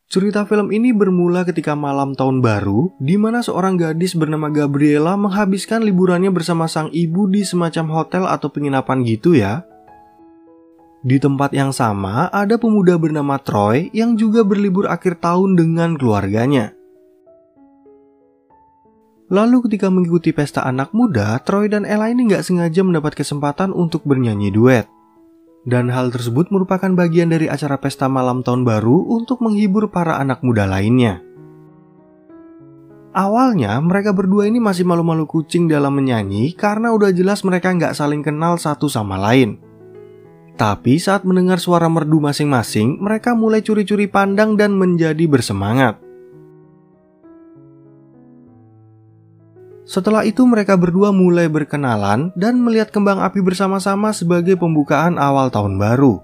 Cerita film ini bermula ketika malam tahun baru, di mana seorang gadis bernama Gabriela menghabiskan liburannya bersama sang ibu di semacam hotel atau penginapan gitu ya. Di tempat yang sama, ada pemuda bernama Troy yang juga berlibur akhir tahun dengan keluarganya. Lalu ketika mengikuti pesta anak muda, Troy dan Ella ini nggak sengaja mendapat kesempatan untuk bernyanyi duet. Dan hal tersebut merupakan bagian dari acara pesta malam tahun baru untuk menghibur para anak muda lainnya. Awalnya mereka berdua ini masih malu-malu kucing dalam menyanyi karena udah jelas mereka nggak saling kenal satu sama lain. Tapi saat mendengar suara merdu masing-masing, mereka mulai curi-curi pandang dan menjadi bersemangat. Setelah itu mereka berdua mulai berkenalan dan melihat kembang api bersama-sama sebagai pembukaan awal tahun baru.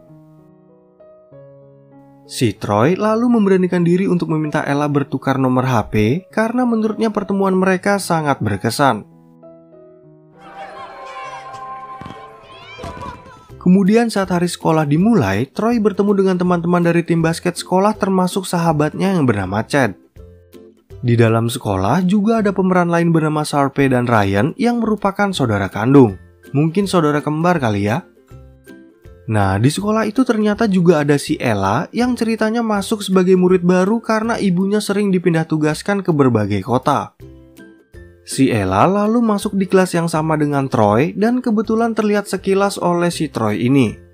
Si Troy lalu memberanikan diri untuk meminta Ella bertukar nomor HP karena menurutnya pertemuan mereka sangat berkesan. Kemudian saat hari sekolah dimulai, Troy bertemu dengan teman-teman dari tim basket sekolah termasuk sahabatnya yang bernama Chad. Di dalam sekolah juga ada pemeran lain bernama Sharpay dan Ryan yang merupakan saudara kandung. Mungkin saudara kembar kali ya. Nah, di sekolah itu ternyata juga ada si Ella yang ceritanya masuk sebagai murid baru karena ibunya sering dipindah tugaskan ke berbagai kota. Si Ella lalu masuk di kelas yang sama dengan Troy dan kebetulan terlihat sekilas oleh si Troy ini.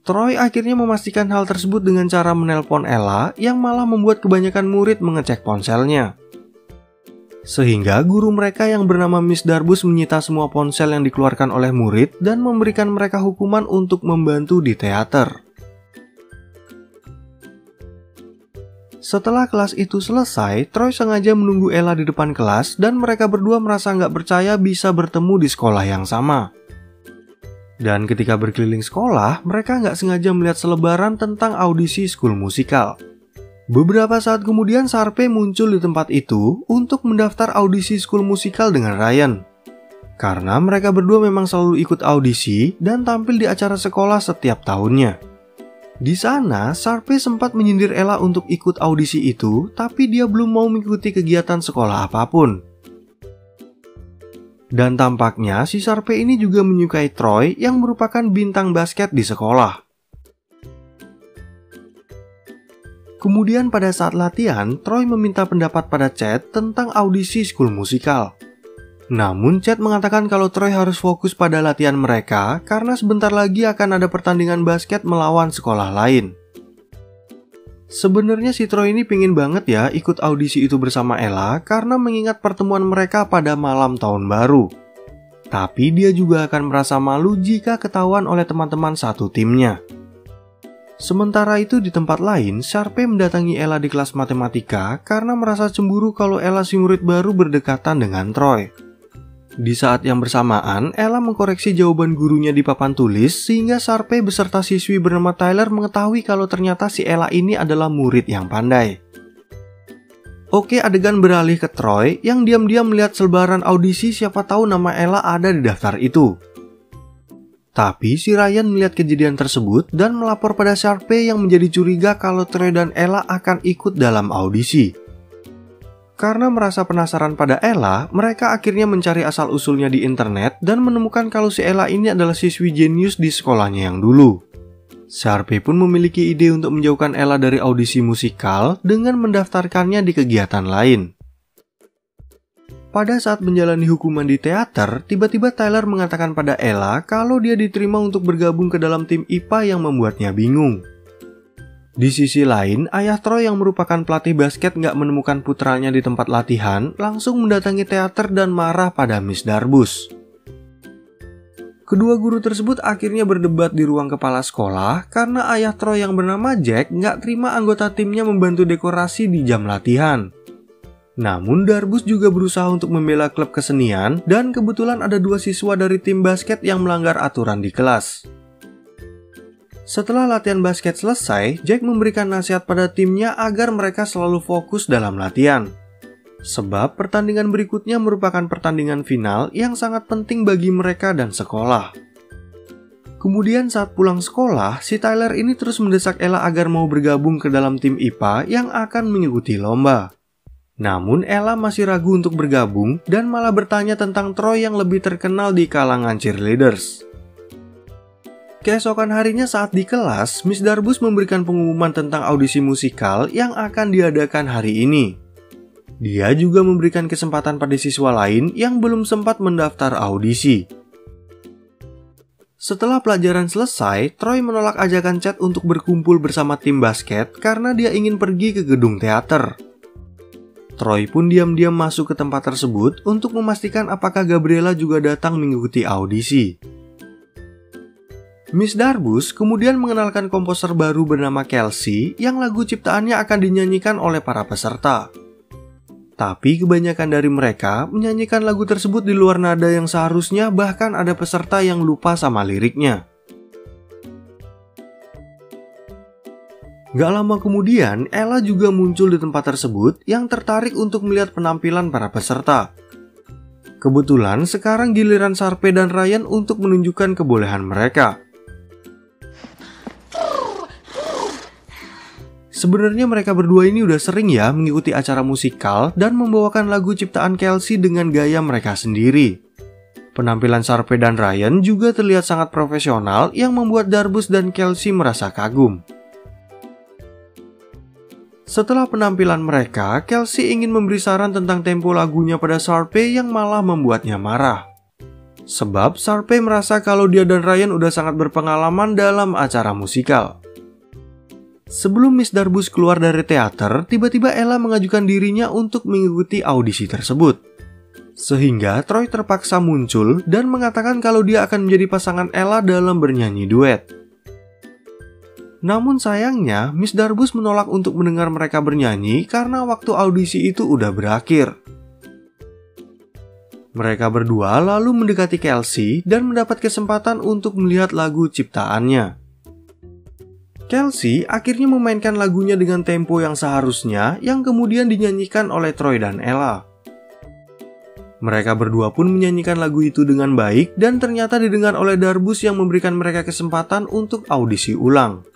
Troy akhirnya memastikan hal tersebut dengan cara menelpon Ella yang malah membuat kebanyakan murid mengecek ponselnya. Sehingga guru mereka yang bernama Miss Darbus menyita semua ponsel yang dikeluarkan oleh murid dan memberikan mereka hukuman untuk membantu di teater. Setelah kelas itu selesai, Troy sengaja menunggu Ella di depan kelas dan mereka berdua merasa nggak percaya bisa bertemu di sekolah yang sama. Dan ketika berkeliling sekolah, mereka nggak sengaja melihat selebaran tentang audisi school musikal. Beberapa saat kemudian Sharpay muncul di tempat itu untuk mendaftar audisi school musikal dengan Ryan. Karena mereka berdua memang selalu ikut audisi dan tampil di acara sekolah setiap tahunnya. Di sana, Sharpay sempat menyindir Ella untuk ikut audisi itu, tapi dia belum mau mengikuti kegiatan sekolah apapun. Dan tampaknya si Sharpay ini juga menyukai Troy yang merupakan bintang basket di sekolah. Kemudian pada saat latihan, Troy meminta pendapat pada Chad tentang audisi school musikal. Namun Chad mengatakan kalau Troy harus fokus pada latihan mereka karena sebentar lagi akan ada pertandingan basket melawan sekolah lain. Sebenarnya si Troy ini pingin banget ya ikut audisi itu bersama Ella karena mengingat pertemuan mereka pada malam tahun baru. Tapi dia juga akan merasa malu jika ketahuan oleh teman-teman satu timnya. Sementara itu di tempat lain, Sharpay mendatangi Ella di kelas matematika karena merasa cemburu kalau Ella si murid baru berdekatan dengan Troy. Di saat yang bersamaan, Ella mengkoreksi jawaban gurunya di papan tulis sehingga Sharpay beserta siswi bernama Tyler mengetahui kalau ternyata si Ella ini adalah murid yang pandai. Oke, adegan beralih ke Troy yang diam-diam melihat selebaran audisi siapa tahu nama Ella ada di daftar itu. Tapi si Ryan melihat kejadian tersebut dan melapor pada Sharpay yang menjadi curiga kalau Troy dan Ella akan ikut dalam audisi. Karena merasa penasaran pada Ella, mereka akhirnya mencari asal-usulnya di internet dan menemukan kalau si Ella ini adalah siswi jenius di sekolahnya yang dulu. Sharpay pun memiliki ide untuk menjauhkan Ella dari audisi musikal dengan mendaftarkannya di kegiatan lain. Pada saat menjalani hukuman di teater, tiba-tiba Tyler mengatakan pada Ella kalau dia diterima untuk bergabung ke dalam tim IPA yang membuatnya bingung. Di sisi lain, ayah Troy yang merupakan pelatih basket nggak menemukan putranya di tempat latihan, langsung mendatangi teater dan marah pada Miss Darbus. Kedua guru tersebut akhirnya berdebat di ruang kepala sekolah karena ayah Troy yang bernama Jack nggak terima anggota timnya membantu dekorasi di jam latihan. Namun Darbus juga berusaha untuk membela klub kesenian dan kebetulan ada dua siswa dari tim basket yang melanggar aturan di kelas. Setelah latihan basket selesai, Jack memberikan nasihat pada timnya agar mereka selalu fokus dalam latihan. Sebab pertandingan berikutnya merupakan pertandingan final yang sangat penting bagi mereka dan sekolah. Kemudian saat pulang sekolah, si Tyler ini terus mendesak Ella agar mau bergabung ke dalam tim IPA yang akan mengikuti lomba. Namun Ella masih ragu untuk bergabung dan malah bertanya tentang Troy yang lebih terkenal di kalangan cheerleaders. Keesokan harinya saat di kelas, Miss Darbus memberikan pengumuman tentang audisi musikal yang akan diadakan hari ini. Dia juga memberikan kesempatan pada siswa lain yang belum sempat mendaftar audisi. Setelah pelajaran selesai, Troy menolak ajakan Chad untuk berkumpul bersama tim basket karena dia ingin pergi ke gedung teater. Troy pun diam-diam masuk ke tempat tersebut untuk memastikan apakah Gabriella juga datang mengikuti audisi. Miss Darbus kemudian mengenalkan komposer baru bernama Kelsey yang lagu ciptaannya akan dinyanyikan oleh para peserta. Tapi kebanyakan dari mereka menyanyikan lagu tersebut di luar nada yang seharusnya, bahkan ada peserta yang lupa sama liriknya. Gak lama kemudian, Ella juga muncul di tempat tersebut yang tertarik untuk melihat penampilan para peserta. Kebetulan sekarang giliran Sharpay dan Ryan untuk menunjukkan kebolehan mereka. Sebenarnya mereka berdua ini udah sering ya mengikuti acara musikal dan membawakan lagu ciptaan Kelsey dengan gaya mereka sendiri. Penampilan Sharpay dan Ryan juga terlihat sangat profesional yang membuat Darbus dan Kelsey merasa kagum. Setelah penampilan mereka, Kelsey ingin memberi saran tentang tempo lagunya pada Sharpay yang malah membuatnya marah. Sebab Sharpay merasa kalau dia dan Ryan udah sangat berpengalaman dalam acara musikal. Sebelum Miss Darbus keluar dari teater, tiba-tiba Ella mengajukan dirinya untuk mengikuti audisi tersebut. Sehingga Troy terpaksa muncul dan mengatakan kalau dia akan menjadi pasangan Ella dalam bernyanyi duet. Namun sayangnya, Miss Darbus menolak untuk mendengar mereka bernyanyi karena waktu audisi itu udah berakhir. Mereka berdua lalu mendekati Kelsey dan mendapat kesempatan untuk melihat lagu ciptaannya. Kelsey akhirnya memainkan lagunya dengan tempo yang seharusnya yang kemudian dinyanyikan oleh Troy dan Ella. Mereka berdua pun menyanyikan lagu itu dengan baik dan ternyata didengar oleh Darbus yang memberikan mereka kesempatan untuk audisi ulang.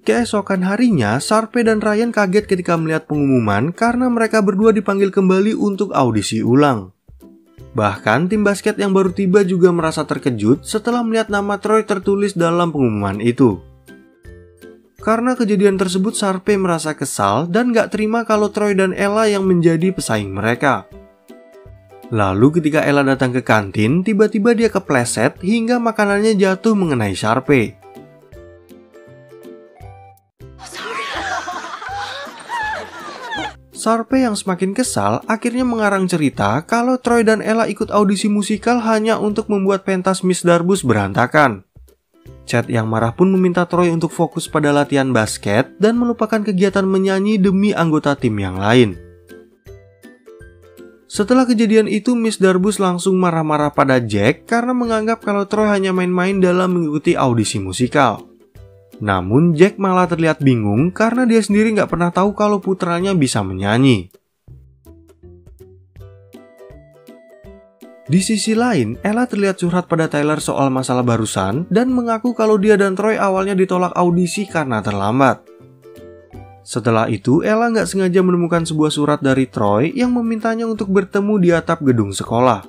Keesokan harinya, Sharpay dan Ryan kaget ketika melihat pengumuman karena mereka berdua dipanggil kembali untuk audisi ulang. Bahkan tim basket yang baru tiba juga merasa terkejut setelah melihat nama Troy tertulis dalam pengumuman itu. Karena kejadian tersebut, Sharpay merasa kesal dan gak terima kalau Troy dan Ella yang menjadi pesaing mereka. Lalu ketika Ella datang ke kantin, tiba-tiba dia kepleset hingga makanannya jatuh mengenai Sharpay. Sharpay yang semakin kesal akhirnya mengarang cerita kalau Troy dan Ella ikut audisi musikal hanya untuk membuat pentas Miss Darbus berantakan. Chad yang marah pun meminta Troy untuk fokus pada latihan basket dan melupakan kegiatan menyanyi demi anggota tim yang lain. Setelah kejadian itu, Miss Darbus langsung marah-marah pada Jack karena menganggap kalau Troy hanya main-main dalam mengikuti audisi musikal. Namun Jack malah terlihat bingung karena dia sendiri nggak pernah tahu kalau putranya bisa menyanyi. Di sisi lain, Ella terlihat curhat pada Tyler soal masalah barusan dan mengaku kalau dia dan Troy awalnya ditolak audisi karena terlambat. Setelah itu, Ella nggak sengaja menemukan sebuah surat dari Troy yang memintanya untuk bertemu di atap gedung sekolah.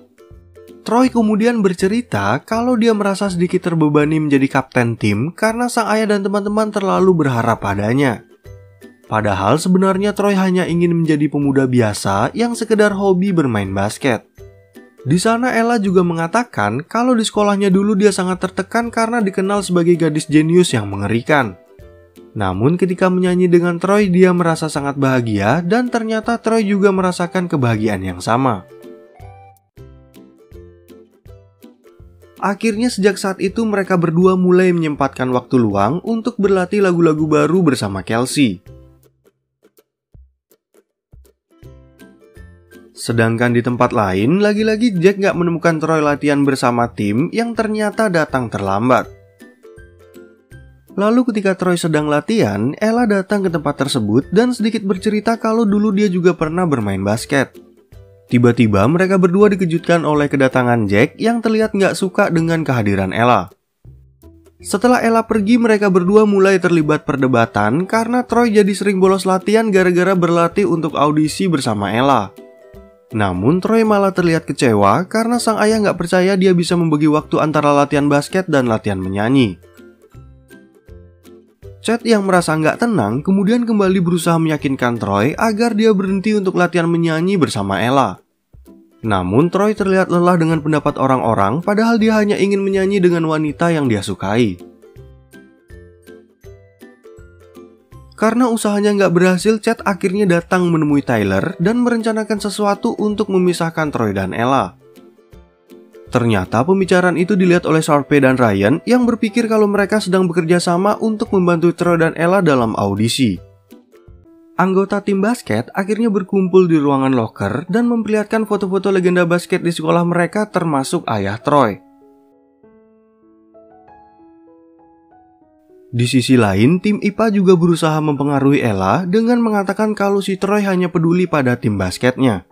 Troy kemudian bercerita kalau dia merasa sedikit terbebani menjadi kapten tim karena sang ayah dan teman-teman terlalu berharap padanya. Padahal sebenarnya Troy hanya ingin menjadi pemuda biasa yang sekedar hobi bermain basket. Di sana Ella juga mengatakan kalau di sekolahnya dulu dia sangat tertekan karena dikenal sebagai gadis jenius yang mengerikan. Namun ketika menyanyi dengan Troy, dia merasa sangat bahagia dan ternyata Troy juga merasakan kebahagiaan yang sama. Akhirnya sejak saat itu mereka berdua mulai menyempatkan waktu luang untuk berlatih lagu-lagu baru bersama Kelsey. Sedangkan di tempat lain, lagi-lagi Jack gak menemukan Troy latihan bersama tim yang ternyata datang terlambat. Lalu ketika Troy sedang latihan, Ella datang ke tempat tersebut dan sedikit bercerita kalau dulu dia juga pernah bermain basket. Tiba-tiba mereka berdua dikejutkan oleh kedatangan Jack yang terlihat gak suka dengan kehadiran Ella. Setelah Ella pergi, mereka berdua mulai terlibat perdebatan karena Troy jadi sering bolos latihan gara-gara berlatih untuk audisi bersama Ella. Namun Troy malah terlihat kecewa karena sang ayah nggak percaya dia bisa membagi waktu antara latihan basket dan latihan menyanyi. Chad yang merasa nggak tenang kemudian kembali berusaha meyakinkan Troy agar dia berhenti untuk latihan menyanyi bersama Ella. Namun Troy terlihat lelah dengan pendapat orang-orang, padahal dia hanya ingin menyanyi dengan wanita yang dia sukai. Karena usahanya nggak berhasil, Chad akhirnya datang menemui Tyler dan merencanakan sesuatu untuk memisahkan Troy dan Ella. Ternyata pembicaraan itu dilihat oleh Sharpay dan Ryan yang berpikir kalau mereka sedang bekerja sama untuk membantu Troy dan Ella dalam audisi. Anggota tim basket akhirnya berkumpul di ruangan locker dan memperlihatkan foto-foto legenda basket di sekolah mereka termasuk ayah Troy. Di sisi lain, tim IPA juga berusaha mempengaruhi Ella dengan mengatakan kalau si Troy hanya peduli pada tim basketnya.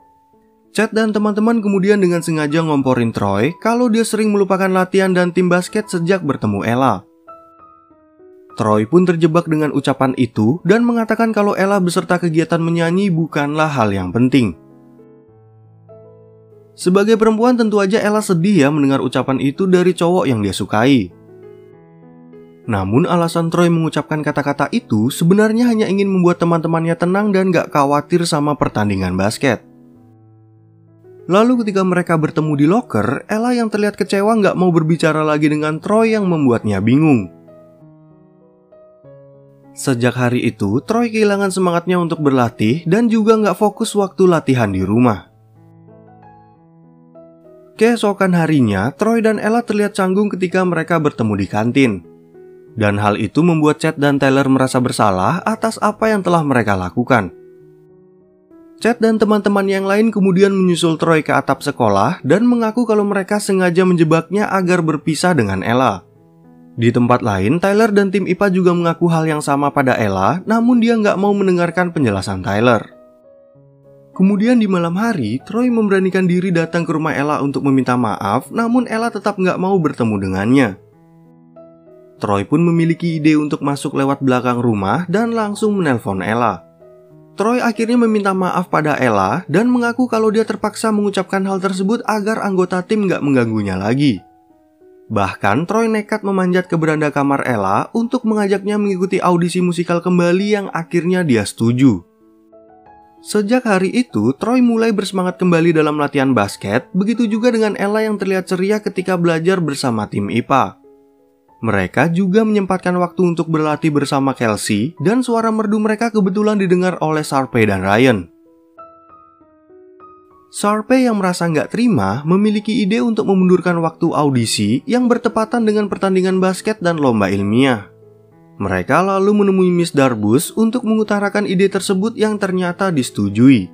Chad dan teman-teman kemudian dengan sengaja ngomporin Troy kalau dia sering melupakan latihan dan tim basket sejak bertemu Ella. Troy pun terjebak dengan ucapan itu dan mengatakan kalau Ella beserta kegiatan menyanyi bukanlah hal yang penting. Sebagai perempuan tentu aja Ella sedih ya mendengar ucapan itu dari cowok yang dia sukai. Namun alasan Troy mengucapkan kata-kata itu sebenarnya hanya ingin membuat teman-temannya tenang dan gak khawatir sama pertandingan basket. Lalu ketika mereka bertemu di locker, Ella yang terlihat kecewa gak mau berbicara lagi dengan Troy yang membuatnya bingung. Sejak hari itu, Troy kehilangan semangatnya untuk berlatih dan juga nggak fokus waktu latihan di rumah. Keesokan harinya, Troy dan Ella terlihat canggung ketika mereka bertemu di kantin. Dan hal itu membuat Chad dan Tyler merasa bersalah atas apa yang telah mereka lakukan. Chad dan teman-teman yang lain kemudian menyusul Troy ke atap sekolah dan mengaku kalau mereka sengaja menjebaknya agar berpisah dengan Ella. Di tempat lain, Tyler dan tim IPA juga mengaku hal yang sama pada Ella, namun dia nggak mau mendengarkan penjelasan Tyler. Kemudian di malam hari, Troy memberanikan diri datang ke rumah Ella untuk meminta maaf, namun Ella tetap nggak mau bertemu dengannya. Troy pun memiliki ide untuk masuk lewat belakang rumah dan langsung menelpon Ella. Troy akhirnya meminta maaf pada Ella dan mengaku kalau dia terpaksa mengucapkan hal tersebut agar anggota tim nggak mengganggunya lagi. Bahkan Troy nekat memanjat ke beranda kamar Ella untuk mengajaknya mengikuti audisi musikal kembali yang akhirnya dia setuju. Sejak hari itu, Troy mulai bersemangat kembali dalam latihan basket, begitu juga dengan Ella yang terlihat ceria ketika belajar bersama tim IPA. Mereka juga menyempatkan waktu untuk berlatih bersama Kelsey, dan suara merdu mereka kebetulan didengar oleh Sharpay dan Ryan. Sharpay yang merasa nggak terima memiliki ide untuk memundurkan waktu audisi yang bertepatan dengan pertandingan basket dan lomba ilmiah. Mereka lalu menemui Miss Darbus untuk mengutarakan ide tersebut yang ternyata disetujui.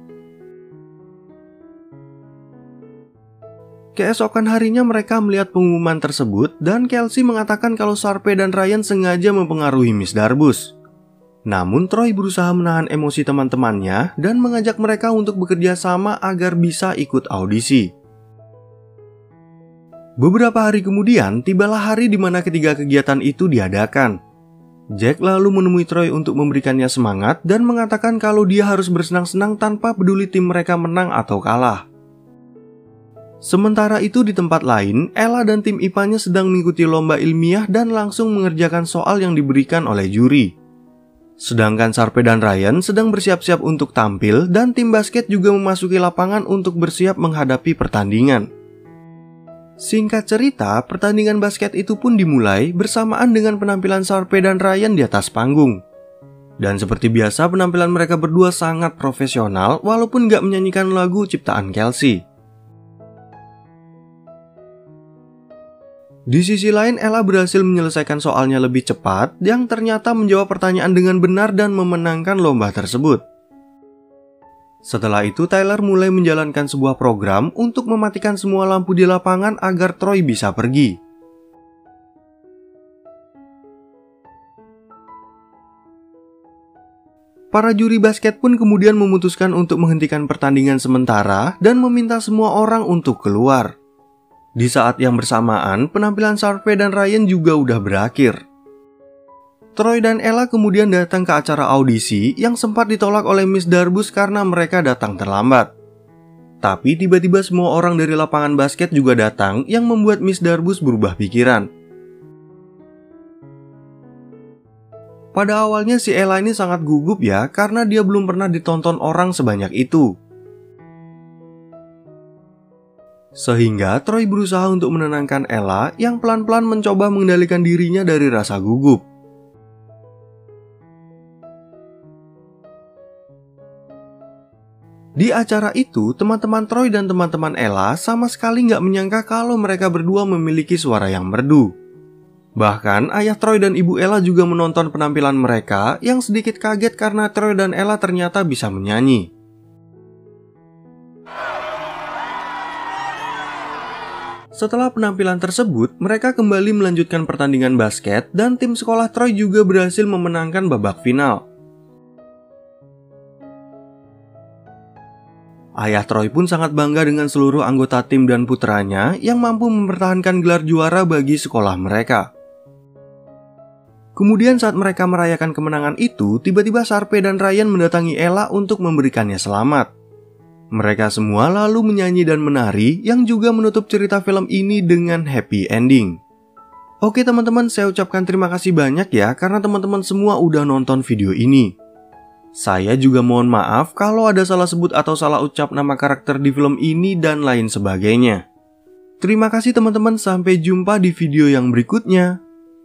Keesokan harinya mereka melihat pengumuman tersebut dan Kelsey mengatakan kalau Sharpay dan Ryan sengaja mempengaruhi Miss Darbus. Namun Troy berusaha menahan emosi teman-temannya dan mengajak mereka untuk bekerja sama agar bisa ikut audisi. Beberapa hari kemudian, tibalah hari di mana ketiga kegiatan itu diadakan. Jack lalu menemui Troy untuk memberikannya semangat dan mengatakan kalau dia harus bersenang-senang tanpa peduli tim mereka menang atau kalah. Sementara itu di tempat lain, Ella dan tim IPA-nya sedang mengikuti lomba ilmiah dan langsung mengerjakan soal yang diberikan oleh juri. Sedangkan Sharpay dan Ryan sedang bersiap-siap untuk tampil dan tim basket juga memasuki lapangan untuk bersiap menghadapi pertandingan. Singkat cerita, pertandingan basket itu pun dimulai bersamaan dengan penampilan Sharpay dan Ryan di atas panggung. Dan seperti biasa penampilan mereka berdua sangat profesional walaupun gak menyanyikan lagu ciptaan Kelsey. Di sisi lain, Ella berhasil menyelesaikan soalnya lebih cepat yang ternyata menjawab pertanyaan dengan benar dan memenangkan lomba tersebut. Setelah itu, Tyler mulai menjalankan sebuah program untuk mematikan semua lampu di lapangan agar Troy bisa pergi. Para juri basket pun kemudian memutuskan untuk menghentikan pertandingan sementara dan meminta semua orang untuk keluar. Di saat yang bersamaan, penampilan Sharpay dan Ryan juga udah berakhir. Troy dan Ella kemudian datang ke acara audisi yang sempat ditolak oleh Miss Darbus karena mereka datang terlambat. Tapi tiba-tiba semua orang dari lapangan basket juga datang yang membuat Miss Darbus berubah pikiran. Pada awalnya si Ella ini sangat gugup ya, karena dia belum pernah ditonton orang sebanyak itu. Sehingga Troy berusaha untuk menenangkan Ella yang pelan-pelan mencoba mengendalikan dirinya dari rasa gugup. Di acara itu, teman-teman Troy dan teman-teman Ella sama sekali nggak menyangka kalau mereka berdua memiliki suara yang merdu. Bahkan ayah Troy dan ibu Ella juga menonton penampilan mereka yang sedikit kaget karena Troy dan Ella ternyata bisa menyanyi. Setelah penampilan tersebut, mereka kembali melanjutkan pertandingan basket dan tim sekolah Troy juga berhasil memenangkan babak final. Ayah Troy pun sangat bangga dengan seluruh anggota tim dan putranya yang mampu mempertahankan gelar juara bagi sekolah mereka. Kemudian saat mereka merayakan kemenangan itu, tiba-tiba Sharpay dan Ryan mendatangi Ella untuk memberikannya selamat. Mereka semua lalu menyanyi dan menari yang juga menutup cerita film ini dengan happy ending. Oke teman-teman, saya ucapkan terima kasih banyak ya karena teman-teman semua udah nonton video ini. Saya juga mohon maaf kalau ada salah sebut atau salah ucap nama karakter di film ini dan lain sebagainya. Terima kasih teman-teman, sampai jumpa di video yang berikutnya.